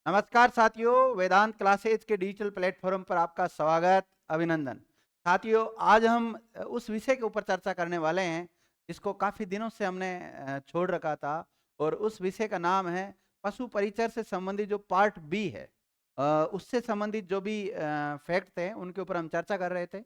नमस्कार साथियों, वेदांत क्लासेज के डिजिटल प्लेटफॉर्म पर आपका स्वागत, अभिनंदन। साथियों, आज हम उस विषय के ऊपर चर्चा करने वाले हैं जिसको काफ़ी दिनों से हमने छोड़ रखा था। और उस विषय का नाम है पशु परिचर से संबंधित जो पार्ट बी है। उससे संबंधित जो भी फैक्ट थे उनके ऊपर हम चर्चा कर रहे थे।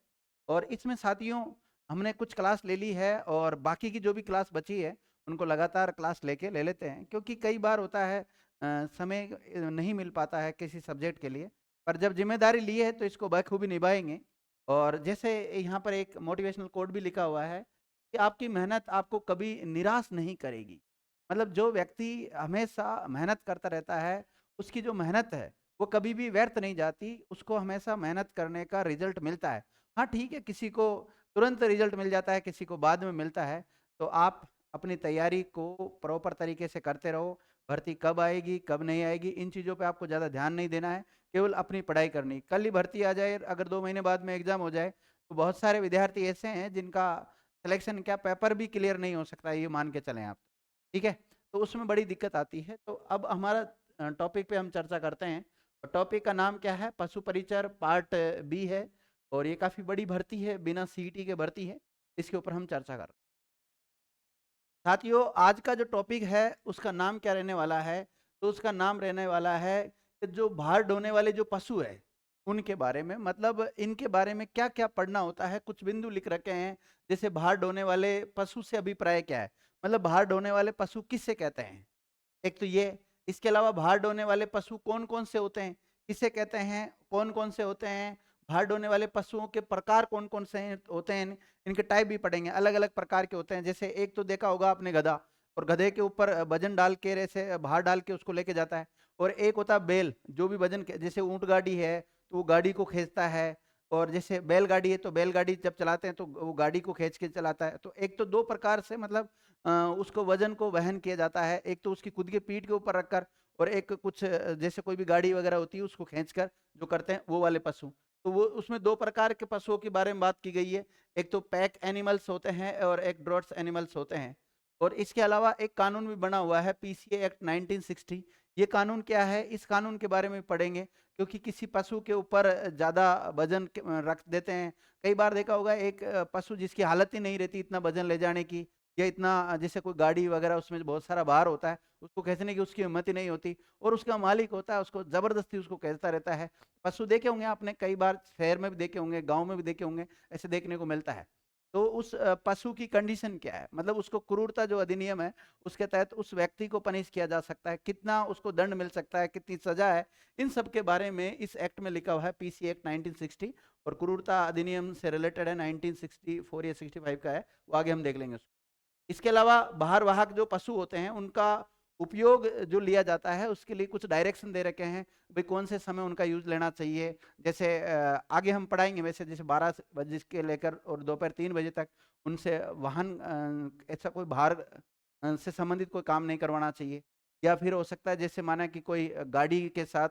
और इसमें साथियों, हमने कुछ क्लास ले ली है और बाकी की जो भी क्लास बची है उनको लगातार क्लास ले लेते हैं, क्योंकि कई बार होता है समय नहीं मिल पाता है किसी सब्जेक्ट के लिए। पर जब जिम्मेदारी ली है तो इसको बखूबी निभाएंगे। और जैसे यहाँ पर एक मोटिवेशनल कोड भी लिखा हुआ है कि आपकी मेहनत आपको कभी निराश नहीं करेगी। मतलब जो व्यक्ति हमेशा मेहनत करता रहता है, उसकी जो मेहनत है वो कभी भी व्यर्थ नहीं जाती, उसको हमेशा मेहनत करने का रिजल्ट मिलता है। हाँ ठीक है, किसी को तुरंत रिजल्ट मिल जाता है, किसी को बाद में मिलता है। तो आप अपनी तैयारी को प्रॉपर तरीके से करते रहो। भर्ती कब आएगी कब नहीं आएगी इन चीज़ों पे आपको ज़्यादा ध्यान नहीं देना है, केवल अपनी पढ़ाई करनी। कल ही भर्ती आ जाए, अगर 2 महीने बाद में एग्ज़ाम हो जाए तो बहुत सारे विद्यार्थी ऐसे हैं जिनका सिलेक्शन क्या पेपर भी क्लियर नहीं हो सकता, ये मान के चलें आप। ठीक है, तो उसमें बड़ी दिक्कत आती है। तो अब हमारा टॉपिक पे हम चर्चा करते हैं। टॉपिक का नाम क्या है? पशु परिचर पार्ट बी है। और ये काफ़ी बड़ी भर्ती है, बिना सीईटी के भर्ती है। इसके ऊपर हम चर्चा कर रहे हैं। साथियों, आज का जो टॉपिक है उसका नाम क्या रहने वाला है? तो उसका नाम रहने वाला है कि जो भार ढोने वाले जो पशु है उनके बारे में, मतलब इनके बारे में क्या क्या पढ़ना होता है। कुछ बिंदु लिख रखे हैं, जैसे भार ढोने वाले पशु से अभिप्राय क्या है, मतलब भार ढोने वाले पशु किससे कहते हैं, एक तो ये। इसके अलावा भार ढोने वाले पशु कौन कौन से होते हैं, किसे कहते हैं, कौन कौन से होते हैं, भार ढोने वाले पशुओं के प्रकार कौन कौन से होते हैं, इनके टाइप भी पढ़ेंगे। अलग अलग प्रकार के होते हैं। जैसे एक तो देखा होगा आपने गधा, और गधे के ऊपर वजन डाल के ऐसे भार डाल के उसको लेके जाता है। और एक होता है बैल, जो भी वजन जैसे ऊंट गाड़ी है तो वो गाड़ी को खींचता है। और जैसे बैलगाड़ी है तो बैलगाड़ी जब चलाते हैं तो वो गाड़ी को खींच के चलाता है। तो एक तो दो प्रकार से, मतलब उसको वजन को वहन किया जाता है। एक तो उसकी खुद की पीठ के ऊपर रखकर, और एक कुछ जैसे कोई भी गाड़ी वगैरह होती है उसको खींचकर जो करते हैं वो वाले पशु। तो वो उसमें दो प्रकार के पशुओं के बारे में बात की गई है। एक तो पैक एनिमल्स होते हैं और एक ड्रॉट्स एनिमल्स होते हैं। और इसके अलावा एक कानून भी बना हुआ है, पीसीए एक्ट 1960। ये कानून क्या है, इस कानून के बारे में पढ़ेंगे। क्योंकि किसी पशु के ऊपर ज़्यादा वजन रख देते हैं। कई बार देखा होगा एक पशु जिसकी हालत ही नहीं रहती इतना वजन ले जाने की, या इतना जैसे कोई गाड़ी वगैरह उसमें बहुत सारा भार होता है, उसको खींचने की उसकी हिम्मत ही नहीं होती, और उसका मालिक होता है उसको ज़बरदस्ती उसको खींचता रहता है। पशु देखे होंगे आपने, कई बार शहर में भी देखे होंगे, गाँव में भी देखे होंगे, ऐसे देखने को मिलता है। तो उस पशु की कंडीशन क्या है, मतलब उसको क्रूरता जो अधिनियम है उसके तहत उस व्यक्ति को पनिश किया जा सकता है, कितना उसको दंड मिल सकता है, कितनी सजा है, इन सब के बारे में इस एक्ट में लिखा हुआ है, पीसी एक्ट 1960। और क्रूरता अधिनियम से रिलेटेड है, 1964 या 65 का है, वो आगे हम देख लेंगे उसको। इसके अलावा बाहर वाहक जो पशु होते हैं उनका उपयोग जो लिया जाता है उसके लिए कुछ डायरेक्शन दे रखे हैं, भाई कौन से समय उनका यूज लेना चाहिए। जैसे आगे हम पढ़ाएंगे वैसे, जैसे 12 बजे के लेकर और दोपहर 3 बजे तक उनसे वाहन ऐसा कोई बाहर से संबंधित कोई काम नहीं करवाना चाहिए। या फिर हो सकता है जैसे माना कि कोई गाड़ी के साथ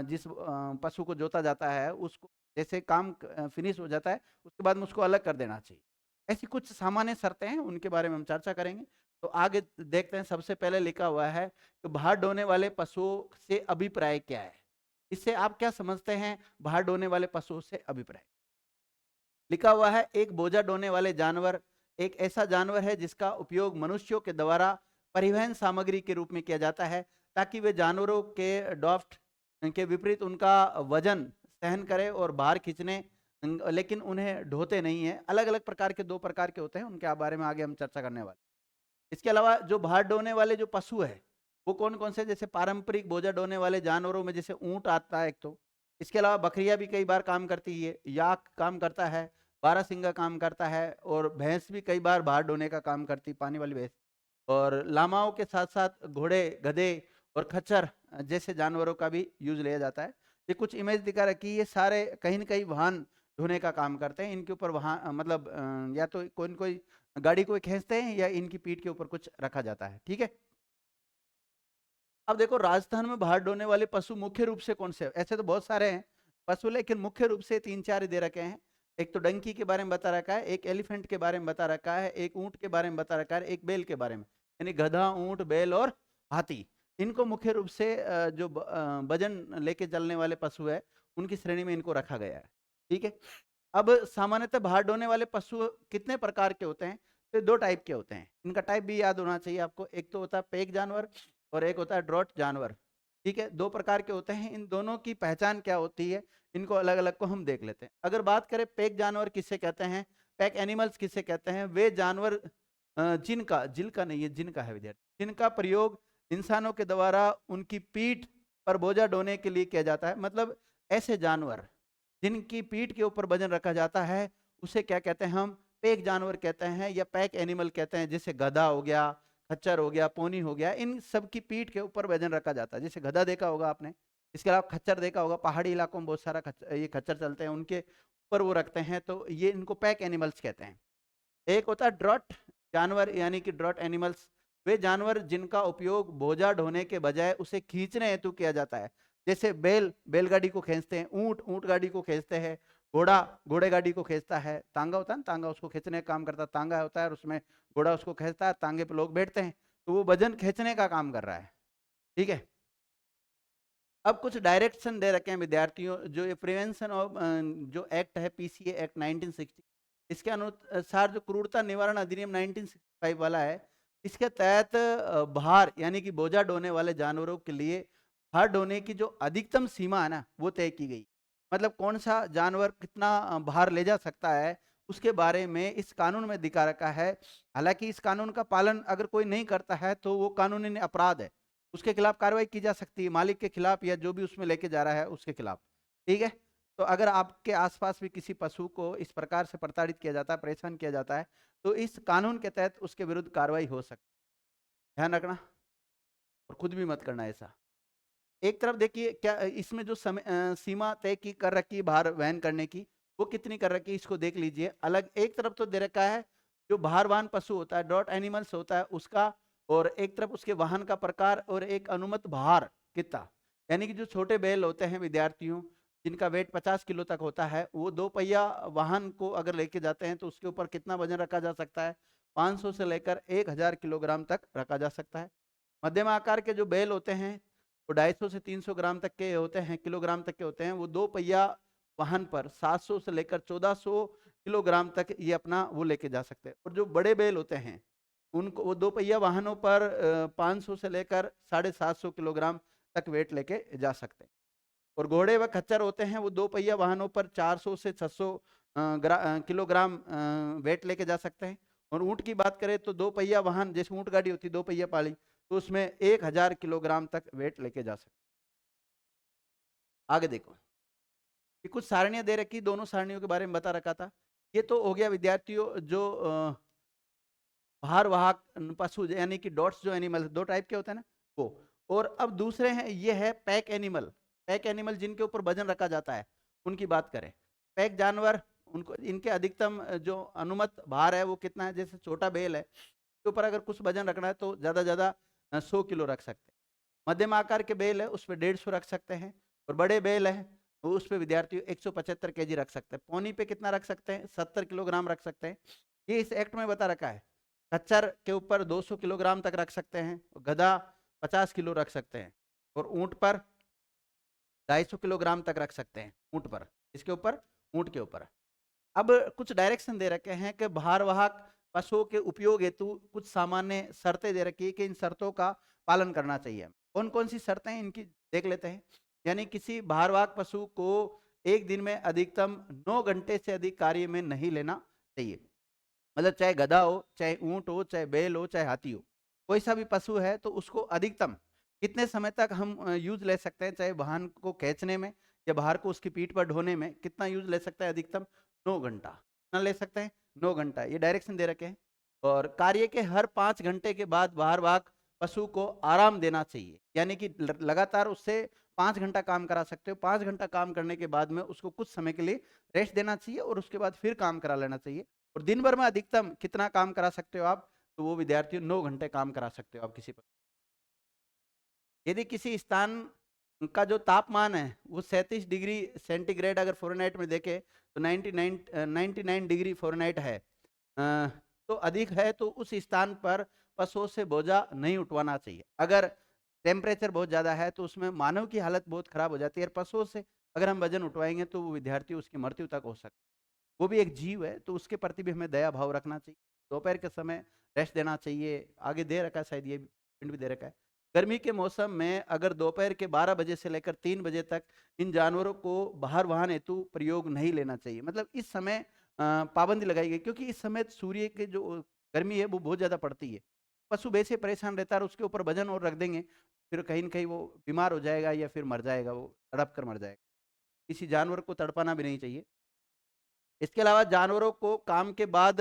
जिस पशु को जोता जाता है उसको, जैसे काम फिनिश हो जाता है उसके बाद में उसको अलग कर देना चाहिए। ऐसी कुछ सामान्य शर्तें हैं, उनके बारे में हम चर्चा करेंगे। तो आगे देखते हैं। सबसे पहले लिखा हुआ है कि भार ढोने वाले पशुओं से अभिप्राय क्या है। इससे आप क्या समझते हैं, भार ढोने वाले पशुओं से अभिप्राय? लिखा हुआ है, एक बोझा ढोने वाले जानवर एक ऐसा जानवर है जिसका उपयोग मनुष्यों के द्वारा परिवहन सामग्री के रूप में किया जाता है, ताकि वे जानवरों के ड्राफ्ट के विपरीत उनका वजन सहन करे और भार खींचने, लेकिन उन्हें ढोते नहीं है। अलग अलग प्रकार के, दो प्रकार के होते हैं, उनके बारे में आगे हम चर्चा करने वाले। इसके अलावा जो भार ढोने वाले जो पशु है वो कौन कौन से, जैसे पारंपरिक बोझा ढोने वाले जानवरों में जैसे ऊंट आता है एक तो। इसके अलावा बकरियां भी कई बार काम करती है, याक काम करता है, बारहसिंगा काम करता है, और भैंस भी कई बार भार ढोने का काम करती, पानी वाली भैंस। और लामाओं के साथ साथ घोड़े, गधे और खच्चर जैसे जानवरों का भी यूज लिया जाता है। ये कुछ इमेज दिखा रखी, ये सारे कहीं ना कहीं वाहन ढोने का काम करते हैं। इनके ऊपर वहाँ मतलब या तो कोई न कोई गाड़ी को खींचते हैं या इनकी पीठ के ऊपर कुछ रखा जाता है। ठीक है, अब देखो राजस्थान में बाहर ढोने वाले पशु मुख्य रूप से कौन से हैं? ऐसे तो बहुत सारे हैं पशु, लेकिन मुख्य रूप से 3-4 दे रखे हैं। एक तो डंकी के बारे में बता रखा है, एक एलिफेंट के बारे में बता रखा है, एक ऊंट के बारे में बता रखा है, एक बैल के बारे में। यानी गधा, ऊंट, बैल और हाथी। इनको मुख्य रूप से जो वजन लेके चलने वाले पशु है उनकी श्रेणी में इनको रखा गया है। ठीक है। अब सामान्यतः भार ढोने वाले पशु कितने प्रकार के होते हैं? तो 2 टाइप के होते हैं। इनका टाइप भी याद होना चाहिए आपको। एक तो होता है पैक जानवर और एक होता है ड्रॉट जानवर। ठीक है, 2 प्रकार के होते हैं। इन दोनों की पहचान क्या होती है, इनको अलग-अलग को हम देख लेते हैं। अगर बात करें पैक जानवर किसे कहते हैं, पैक एनिमल्स किसे कहते हैं, वे जानवर जिनका नहीं है, जिनका है विद्यार्थी, जिनका प्रयोग इंसानों के द्वारा उनकी पीठ पर बोझा ढोने के लिए किया जाता है। मतलब ऐसे जानवर जिनकी पीठ के ऊपर वजन रखा जाता है, उसे क्या कहते हैं हम? पैक जानवर कहते हैं या पैक एनिमल कहते हैं। जैसे गधा हो गया, खच्चर हो गया, पोनी हो गया, इन सब की पीठ के ऊपर वजन रखा जाता है। जैसे गधा देखा होगा आपने, इसके अलावा खच्चर देखा होगा, पहाड़ी इलाकों में बहुत सारा ये खच्चर चलते हैं, उनके ऊपर वो रखते हैं, तो ये इनको पैक एनिमल्स कहते हैं। एक होता है ड्रॉट जानवर, यानी कि ड्रॉट एनिमल्स, वे जानवर जिनका उपयोग बोझा ढोने के बजाय उसे खींचने हेतु किया जाता है। जैसे बैलगाड़ी को खींचते हैं, ऊंट गाड़ी को खींचते हैं, घोड़े गाड़ी को खींचता है, तांगा होता है ना, तांगा उसको खींचने का काम करता है, तांगा होता है और उसमें घोड़ा उसको खींचता है, तांगे पे लोग बैठते हैं, तो वो वजन खींचने का काम कर रहा है। ठीक है। अब कुछ डायरेक्शन दे रखे हैं विद्यार्थियों, जो ये प्रिवेंशन ऑफ जो एक्ट है, पीसीए एक्ट 1960, इसके अनुसार जो क्रूरता निवारण अधिनियम 1965 वाला है, इसके तहत भार यानी कि बोझा ढोने वाले जानवरों के लिए भार ढोने की जो अधिकतम सीमा है ना, वो तय की गई। मतलब कौन सा जानवर कितना भार ले जा सकता है, उसके बारे में इस कानून में दिखा रखा है। हालांकि इस कानून का पालन अगर कोई नहीं करता है तो वो कानूनी अपराध है, उसके खिलाफ कार्रवाई की जा सकती है, मालिक के खिलाफ या जो भी उसमें लेके जा रहा है उसके खिलाफ। ठीक है। तो अगर आपके आसपास भी किसी पशु को इस प्रकार से प्रताड़ित किया जाता है, परेशान किया जाता है, तो इस कानून के तहत उसके विरुद्ध कार्रवाई हो सकती है। ध्यान रखना और खुद भी मत करना ऐसा। एक तरफ देखिए क्या इसमें जो सीमा तय की कर रखी है भार वहन करने की, वो कितनी कर रखी है, इसको देख लीजिए। अलग एक तरफ तो दे रखा है जो भारवाहन पशु होता है, डॉट एनिमल्स होता है उसका, और एक तरफ उसके वाहन का प्रकार और एक अनुमत भार कितना। यानी कि जो छोटे बैल होते हैं विद्यार्थियों, जिनका वेट 50 किलो तक होता है, वो 2 पहिया वाहन को अगर लेके जाते हैं तो उसके ऊपर कितना वजन रखा जा सकता है? 500 से लेकर 1000 किलोग्राम तक रखा जा सकता है। मध्यम आकार के जो बैल होते हैं वो 250 से 300 ग्राम तक के होते हैं, किलोग्राम तक के होते हैं। वो 2 पहिया वाहन पर 700 से लेकर 1400 किलोग्राम तक ये अपना वो लेके जा सकते हैं। और जो बड़े बैल होते हैं उनको वो 2 पहिया वाहनों पर 500 से लेकर 750 किलोग्राम तक वेट लेके जा सकते हैं। और घोड़े व खच्चर होते हैं वो 2 पहिया वाहनों पर 400 से 600 किलोग्राम वेट लेके जा सकते हैं। और ऊंट की बात करें तो 2 पहिया वाहन, जैसे ऊंट गाड़ी होती है 2 पहिया पाली, तो उसमें 1000 किलोग्राम तक वेट लेके जा सकते हैं। आगे देखो, ये कुछ सारणियां दे रखी, दोनों सारणियों के बारे में बता रखा था। ये तो हो गया विद्यार्थियों जो भारवाहक पशु यानी कि डॉट्स जो एनिमल 2 टाइप के होते हैं ना, वो। और अब दूसरे हैं, ये है पैक एनिमल। पैक एनिमल जिनके ऊपर वजन रखा जाता है, उनकी बात करें। पैक जानवर, उनको इनके अधिकतम जो अनुमत भार है वो कितना है? जैसे छोटा बैल है, के ऊपर अगर कुछ वजन रखना है तो ज़्यादा 100 किलो रख सकते हैं। मध्यम आकार के बैल है उस पर 150 रख सकते हैं। और बड़े बैल है वो उस पर विद्यार्थी 175 केजी रख सकते हैं। पौनी पे कितना रख सकते हैं? 70 किलोग्राम रख सकते हैं। ये इस एक्ट में बता रखा है। खच्चर के ऊपर 200 किलोग्राम तक रख सकते हैं, गधा 50 किलो रख सकते हैं, और ऊंट पर 250 किलोग्राम तक रख सकते हैं। ऊंट पर, इसके ऊपर, ऊंट के ऊपर। अब कुछ डायरेक्शन दे रखे हैं कि भारवाहक पशुओं के उपयोग हेतु कुछ सामान्य शर्तें दे रखी है कि इन शर्तों का पालन करना चाहिए। कौन कौन सी शर्तें हैं इनकी देख लेते हैं। यानी किसी भारवाहक पशु को एक दिन में अधिकतम 9 घंटे से अधिक कार्य में नहीं लेना चाहिए। मतलब चाहे गधा हो, चाहे ऊंट हो, चाहे बैल हो, चाहे हाथी हो, कोई सा भी पशु है तो उसको अधिकतम कितने समय तक हम यूज ले सकते हैं, चाहे वाहन को खींचने में या बाहर को उसकी पीठ पर ढोने में, कितना यूज ले सकता है? अधिकतम 9 घंटा। कितना ले सकते हैं? 9 घंटा। ये डायरेक्शन दे रखे हैं। और कार्य के हर 5 घंटे के बाद बाहर वाहक पशु को आराम देना चाहिए। यानी कि लगातार उससे 5 घंटा काम करा सकते हो। 5 घंटा काम करने के बाद में उसको कुछ समय के लिए रेस्ट देना चाहिए और उसके बाद फिर काम करा लेना चाहिए। और दिन भर में अधिकतम कितना काम करा सकते हो आप? तो वो विद्यार्थी 9 घंटे काम करा सकते हो आप किसी पर। यदि किसी स्थान का जो तापमान है वो 37 डिग्री सेंटीग्रेड अगर फ़ारेनहाइट में देखें तो 99 डिग्री फ़ारेनहाइट है, तो अधिक है, तो उस स्थान पर पशुओं से बोझा नहीं उठवाना चाहिए। अगर टेम्परेचर बहुत ज़्यादा है तो उसमें मानव की हालत बहुत खराब हो जाती है, और पशुओं से अगर हम वजन उठवाएंगे तो वो विद्यार्थी उसकी मृत्यु तक हो सकती है। वो भी एक जीव है, तो उसके प्रति भी हमें दया भाव रखना चाहिए। दोपहर के समय रेस्ट देना चाहिए। आगे दे रखा है शायद, ये पिंड भी दे रखा है। गर्मी के मौसम में अगर दोपहर के 12 बजे से लेकर 3 बजे तक इन जानवरों को बाहर वाहन हेतु प्रयोग नहीं लेना चाहिए। मतलब इस समय पाबंदी लगाई गई, क्योंकि इस समय सूर्य के जो गर्मी है वो बहुत ज़्यादा पड़ती है। पशु वैसे परेशान रहता है, और उसके ऊपर वजन और रख देंगे, फिर कहीं न कहीं वो बीमार हो जाएगा या फिर मर जाएगा, वो तड़प कर मर जाएगा। किसी जानवर को तड़पाना भी नहीं चाहिए। इसके अलावा जानवरों को काम के बाद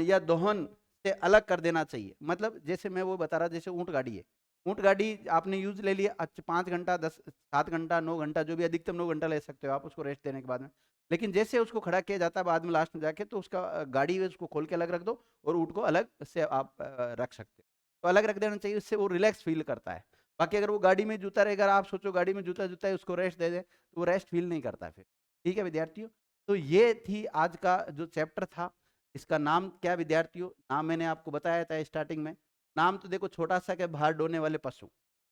या दोहन से अलग कर देना चाहिए। मतलब जैसे मैं वो बता रहा, जैसे ऊँट गाड़ी है। ऊँट गाड़ी आपने यूज़ ले लिया, 5 घंटा, 10 7 घंटा, 9 घंटा, जो भी अधिकतम 9 घंटा ले सकते हो आप उसको रेस्ट देने के बाद में। लेकिन जैसे उसको खड़ा किया जाता है बाद में लास्ट में जाके, तो उसका गाड़ी है उसको खोल के अलग रख दो, और ऊँट को अलग से आप रख सकते हो। तो अलग रख देना चाहिए, उससे वो रिलैक्स फ़ील करता है। बाकी अगर वो गाड़ी में जूता रहेगा, अगर आप सोचो गाड़ी में जूता-जूता है उसको रेस्ट दे दें, तो वो रेस्ट फ़ील नहीं करता फिर। ठीक है विद्यार्थियों? तो ये थी आज का जो चैप्टर था। इसका नाम क्या विद्यार्थियों? नाम मैंने आपको बताया था स्टार्टिंग में। नाम तो देखो छोटा सा, के भार ढोने वाले पशु।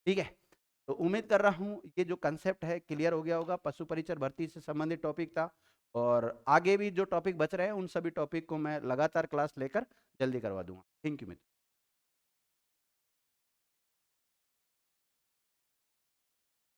ठीक है, तो उम्मीद कर रहा हूँ ये जो कंसेप्ट है क्लियर हो गया होगा। पशु परिचर भर्ती से संबंधित टॉपिक था, और आगे भी जो टॉपिक बच रहे हैं उन सभी टॉपिक को मैं लगातार क्लास लेकर जल्दी करवा दूंगा। Thank you Mitra.